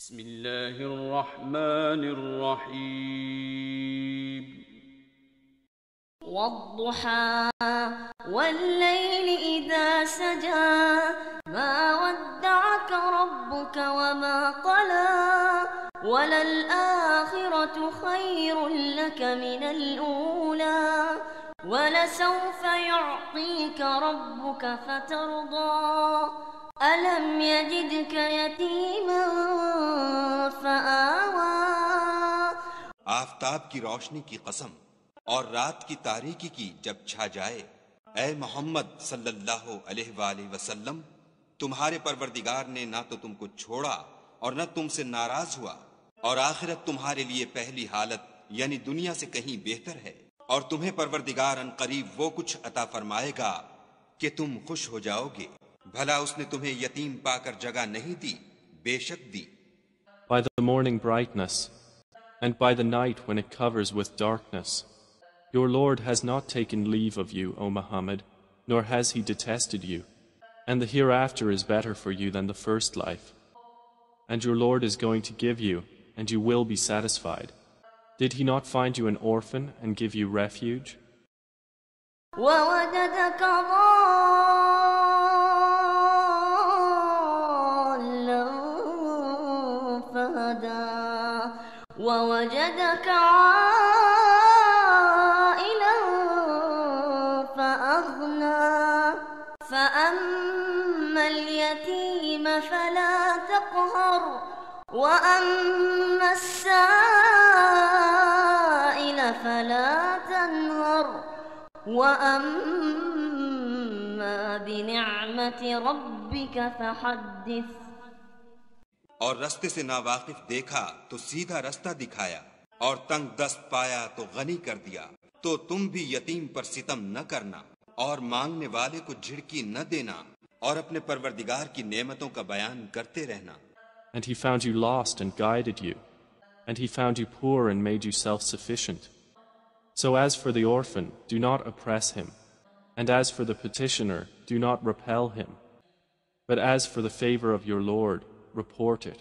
बिस्मिल्लाहिर्रहमानिर्रहीम। वद्दुहा वल्लैलि इज़ा सजा मा वद्दअक रब्बुक वमा क़ला वलल आखिरतु खैरुल लक मिनल ऊला वलसौफ युअतीक रब्बुक फतरदा अलम यजिदक यतीमन फआवा। आफताब की रोशनी की कसम और रात की तारीकी की जब छा जाए, ए मोहम्मद सल्लल्लाहु अलैहि वसल्लम, तुम्हारे परवरदिगार ने ना तो तुमको छोड़ा और न तुमसे नाराज हुआ, और आखिरत तुम्हारे लिए पहली हालत यानी दुनिया से कहीं बेहतर है, और तुम्हें परवरदिगार अनकरीब वो कुछ अता फरमाएगा कि तुम खुश हो जाओगे। भला उसने तुम्हें यतीम पाकर जगह नहीं दी, बेशक दी। By the morning brightness, and by the night when it covers with darkness, your Lord has not taken leave of you, O Muhammad, nor has he detested you, and the hereafter is better for you than the first life. And your Lord is going to give you, and you will be satisfied. Did he not find you an orphan and give you refuge? ووجدك ضالا فهدى ووجدك عائلا فأغنى فأما اليتيم فلا تقهر وأما السائل فلا تنهر وأما بنعمة ربك فحدث। और रस्ते से नावाकिफ देखा तो सीधा रास्ता दिखाया, और तंग दस्त पाया तो गनी कर दिया। तो तुम भी यतीम पर सितम न करना और मांगने वाले को झिड़की न देना, और अपने परवरदिगार की नेमतों का बयान करते रहना। And he found you lost and guided you, and he found you poor and made you self-sufficient. So as for the orphan, do not oppress him, and as for the petitioner, do not repel him. But as for the favor of your Lord, report it.